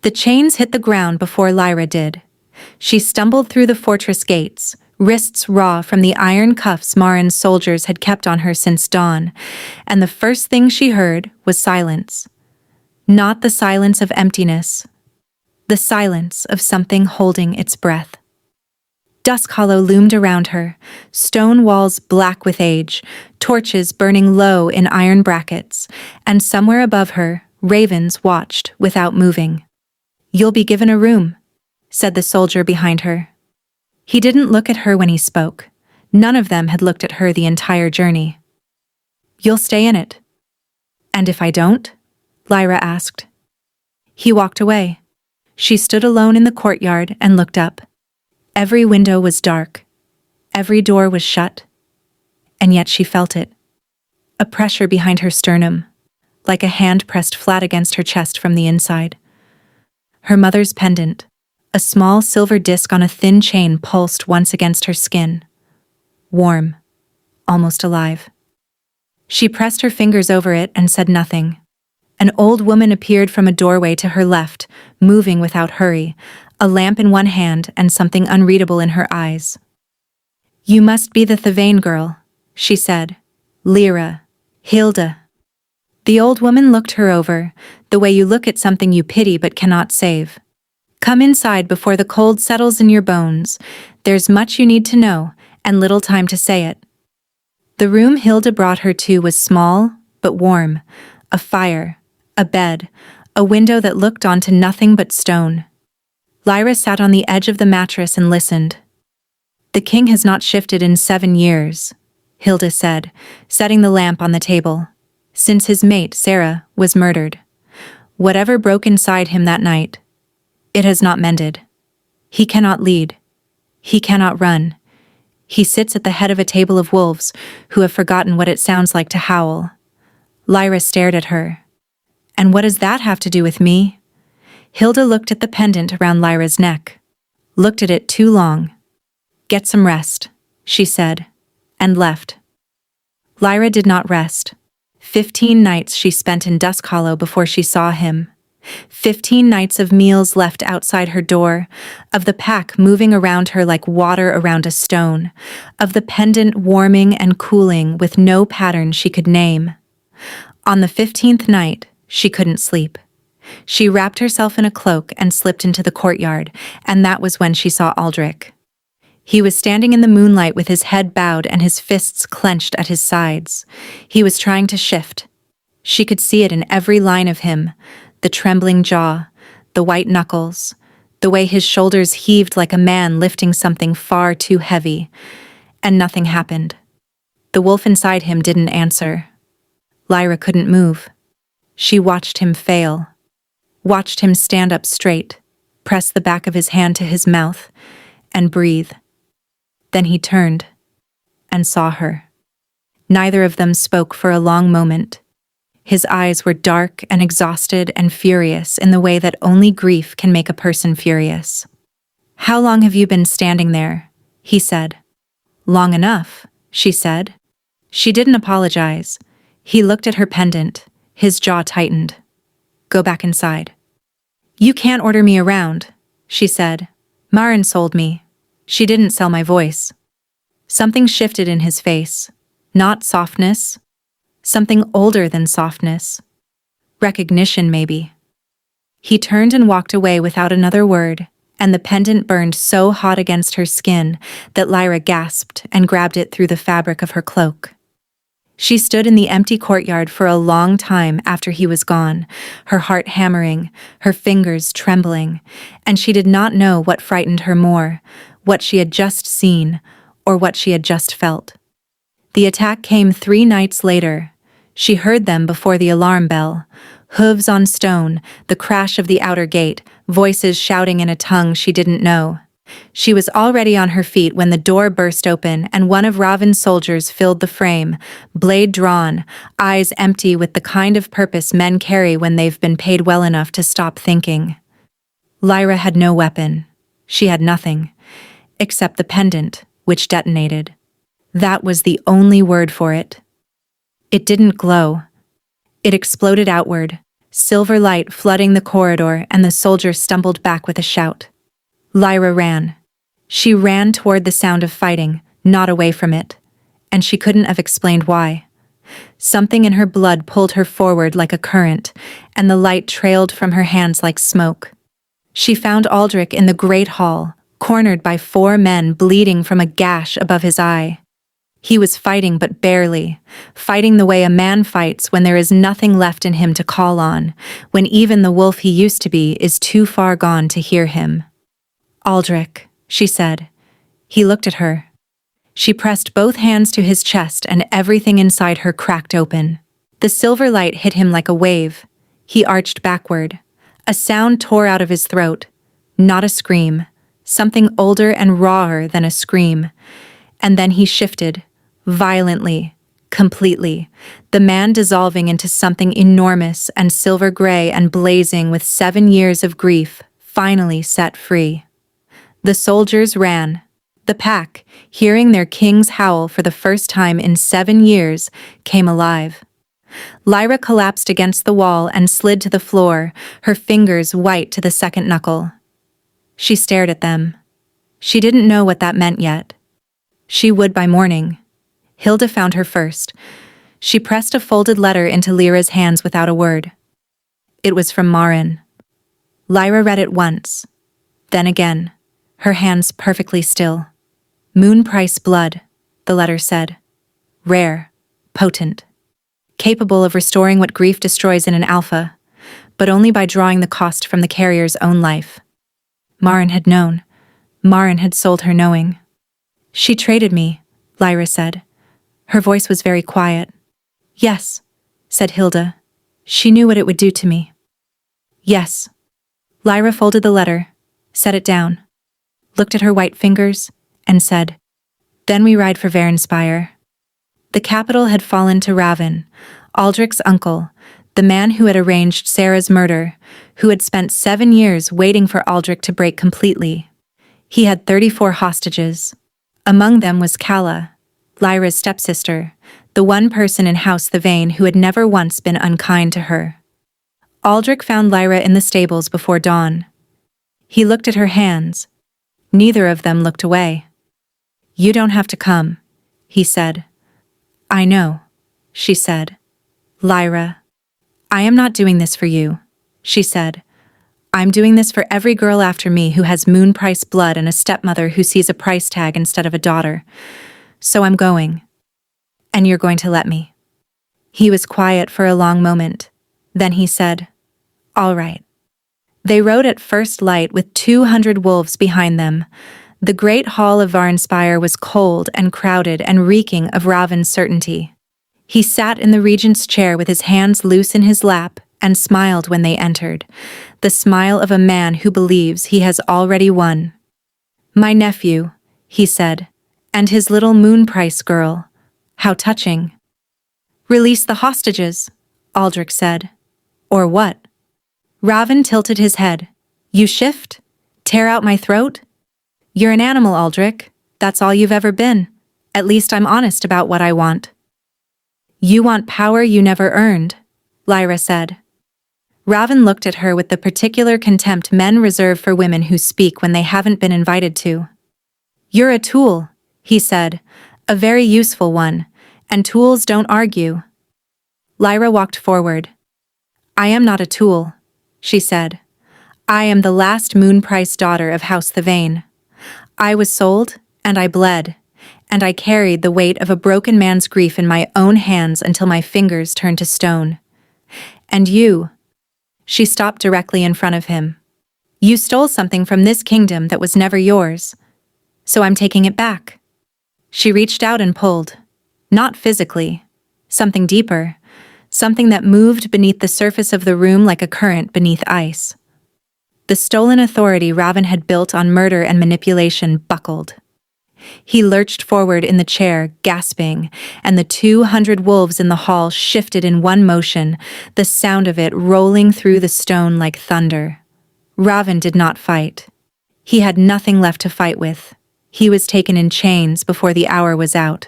The chains hit the ground before Lyra did. She stumbled through the fortress gates, wrists raw from the iron cuffs Marin's soldiers had kept on her since dawn, and the first thing she heard was silence. Not the silence of emptiness, the silence of something holding its breath. Duskhollow loomed around her, stone walls black with age, torches burning low in iron brackets, and somewhere above her, ravens watched without moving. "You'll be given a room," said the soldier behind her. He didn't look at her when he spoke. None of them had looked at her the entire journey. "You'll stay in it." "And if I don't?" Lyra asked. He walked away. She stood alone in the courtyard and looked up. Every window was dark. Every door was shut. And yet she felt it. A pressure behind her sternum, like a hand pressed flat against her chest from the inside. Her mother's pendant, a small silver disc on a thin chain, pulsed once against her skin. Warm, almost alive. She pressed her fingers over it and said nothing. An old woman appeared from a doorway to her left, moving without hurry, a lamp in one hand and something unreadable in her eyes. "You must be the Thavain girl," she said. "Lyra. Hilda." The old woman looked her over, the way you look at something you pity but cannot save. "Come inside before the cold settles in your bones. There's much you need to know, and little time to say it." The room Hilda brought her to was small, but warm. A fire, a bed, a window that looked onto nothing but stone. Lyra sat on the edge of the mattress and listened. "The king has not shifted in 7 years," Hilda said, setting the lamp on the table, "since his mate, Sarah, was murdered. Whatever broke inside him that night, it has not mended. He cannot lead. He cannot run. He sits at the head of a table of wolves who have forgotten what it sounds like to howl." Lyra stared at her. "And what does that have to do with me?" Hilda looked at the pendant around Lyra's neck. Looked at it too long. "Get some rest," she said, and left. Lyra did not rest. 15 nights she spent in Duskhollow before she saw him. 15 nights of meals left outside her door, of the pack moving around her like water around a stone, of the pendant warming and cooling with no pattern she could name. On the 15th night, she couldn't sleep. She wrapped herself in a cloak and slipped into the courtyard, and that was when she saw Aldrich. He was standing in the moonlight with his head bowed and his fists clenched at his sides. He was trying to shift. She could see it in every line of him, the trembling jaw, the white knuckles, the way his shoulders heaved like a man lifting something far too heavy. And nothing happened. The wolf inside him didn't answer. Lyra couldn't move. She watched him fail. Watched him stand up straight, press the back of his hand to his mouth, and breathe. Then he turned and saw her. Neither of them spoke for a long moment. His eyes were dark and exhausted and furious in the way that only grief can make a person furious. "How long have you been standing there?" he said. "Long enough," she said. She didn't apologize. He looked at her pendant. His jaw tightened. "Go back inside." "You can't order me around," she said. "Marin sold me. She didn't sell my voice." Something shifted in his face. Not softness. Something older than softness. Recognition, maybe. He turned and walked away without another word, and the pendant burned so hot against her skin that Lyra gasped and grabbed it through the fabric of her cloak. She stood in the empty courtyard for a long time after he was gone, her heart hammering, her fingers trembling, and she did not know what frightened her more, what she had just seen, or what she had just felt. The attack came 3 nights later. She heard them before the alarm bell. Hooves on stone, the crash of the outer gate, voices shouting in a tongue she didn't know. She was already on her feet when the door burst open and one of Raven's soldiers filled the frame, blade drawn, eyes empty with the kind of purpose men carry when they've been paid well enough to stop thinking. Lyra had no weapon. She had nothing. Except the pendant, which detonated. That was the only word for it. It didn't glow. It exploded outward, silver light flooding the corridor, and the soldier stumbled back with a shout. Lyra ran. She ran toward the sound of fighting, not away from it, and she couldn't have explained why. Something in her blood pulled her forward like a current, and the light trailed from her hands like smoke. She found Aldrich in the great hall, cornered by 4 men bleeding from a gash above his eye. He was fighting, but barely, fighting the way a man fights when there is nothing left in him to call on, when even the wolf he used to be is too far gone to hear him. "Aldrich," she said. He looked at her. She pressed both hands to his chest, and everything inside her cracked open. The silver light hit him like a wave. He arched backward. A sound tore out of his throat. Not a scream. Something older and rawer than a scream. And then he shifted. Violently. Completely. The man dissolving into something enormous and silver gray and blazing with 7 years of grief, finally set free. The soldiers ran. The pack, hearing their king's howl for the first time in 7 years, came alive. Lyra collapsed against the wall and slid to the floor, her fingers white to the second knuckle. She stared at them. She didn't know what that meant yet. She would by morning. Hilda found her first. She pressed a folded letter into Lyra's hands without a word. It was from Maren. Lyra read it once. Then again, her hands perfectly still. "Moon price blood," the letter said. "Rare, potent, capable of restoring what grief destroys in an alpha, but only by drawing the cost from the carrier's own life." Maren had known. Maren had sold her knowing. "She traded me," Lyra said. Her voice was very quiet. "Yes," said Hilda. "She knew what it would do to me." "Yes." Lyra folded the letter, set it down, looked at her white fingers, and said, "Then we ride for Varenspire." The capital had fallen to Raven, Aldrich's uncle, the man who had arranged Sarah's murder, who had spent 7 years waiting for Aldrich to break completely. He had 34 hostages. Among them was Calla, Lyra's stepsister, the one person in House the Vane who had never once been unkind to her. Aldrich found Lyra in the stables before dawn. He looked at her hands. Neither of them looked away. "You don't have to come," he said. "I know," she said. "Lyra, I am not doing this for you," she said. "I'm doing this for every girl after me who has moon-price blood and a stepmother who sees a price tag instead of a daughter. So I'm going. And you're going to let me." He was quiet for a long moment. Then he said, "All right." They rode at first light with 200 wolves behind them. The great hall of Varenspire was cold and crowded and reeking of Raven's certainty. He sat in the regent's chair with his hands loose in his lap and smiled when they entered, the smile of a man who believes he has already won. "My nephew," he said, "and his little moon-price girl. How touching." "Release the hostages," Aldrich said. "Or what?" Raven tilted his head. "You shift? Tear out my throat? You're an animal, Aldrich. That's all you've ever been. At least I'm honest about what I want." "You want power you never earned," Lyra said. Raven looked at her with the particular contempt men reserve for women who speak when they haven't been invited to. "You're a tool," he said, "a very useful one, and tools don't argue." Lyra walked forward. "I am not a tool," she said. "I am the last moon-price daughter of House the Vane. I was sold, and I bled, and I carried the weight of a broken man's grief in my own hands until my fingers turned to stone. And you," she stopped directly in front of him, "you stole something from this kingdom that was never yours. So I'm taking it back." She reached out and pulled. Not physically. Something deeper. Something that moved beneath the surface of the room like a current beneath ice. The stolen authority Raven had built on murder and manipulation buckled. He lurched forward in the chair, gasping, and the 200 wolves in the hall shifted in one motion, the sound of it rolling through the stone like thunder. Raven did not fight. He had nothing left to fight with. He was taken in chains before the hour was out.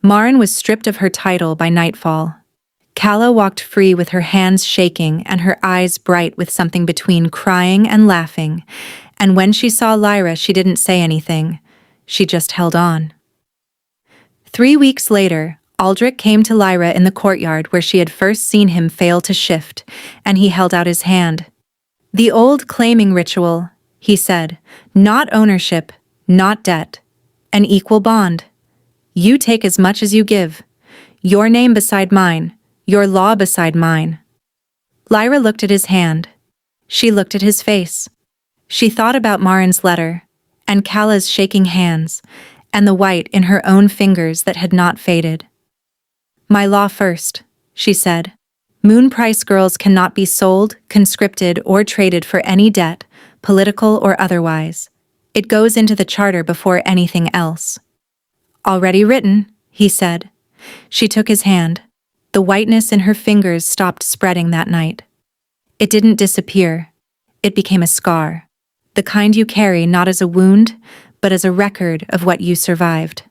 Maren was stripped of her title by nightfall. Calla walked free with her hands shaking and her eyes bright with something between crying and laughing, and when she saw Lyra she didn't say anything. She just held on. 3 weeks later, Aldrich came to Lyra in the courtyard where she had first seen him fail to shift, and he held out his hand. "The old claiming ritual," he said. "Not ownership, not debt. An equal bond. You take as much as you give. Your name beside mine, your law beside mine." Lyra looked at his hand. She looked at his face. She thought about Marin's letter, and Calla's shaking hands, and the white in her own fingers that had not faded. "My law first," she said. "Moon Price girls cannot be sold, conscripted, or traded for any debt, political or otherwise. It goes into the charter before anything else." "Already written," he said. She took his hand. The whiteness in her fingers stopped spreading that night. It didn't disappear. It became a scar. The kind you carry not as a wound, but as a record of what you survived.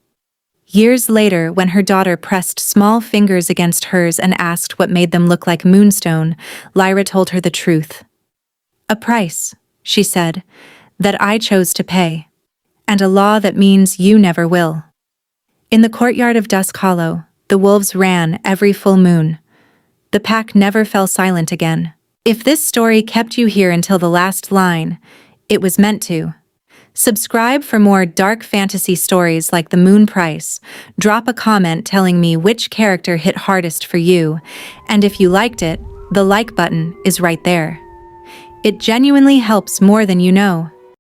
Years later, when her daughter pressed small fingers against hers and asked what made them look like moonstone, Lyra told her the truth. "A price," she said, "that I chose to pay. And a law that means you never will." In the courtyard of Duskhollow, the wolves ran every full moon. The pack never fell silent again. If this story kept you here until the last line, it was meant to. Subscribe for more dark fantasy stories like The Moon Price. Drop a comment telling me which character hit hardest for you, and if you liked it, the like button is right there. It genuinely helps more than you know.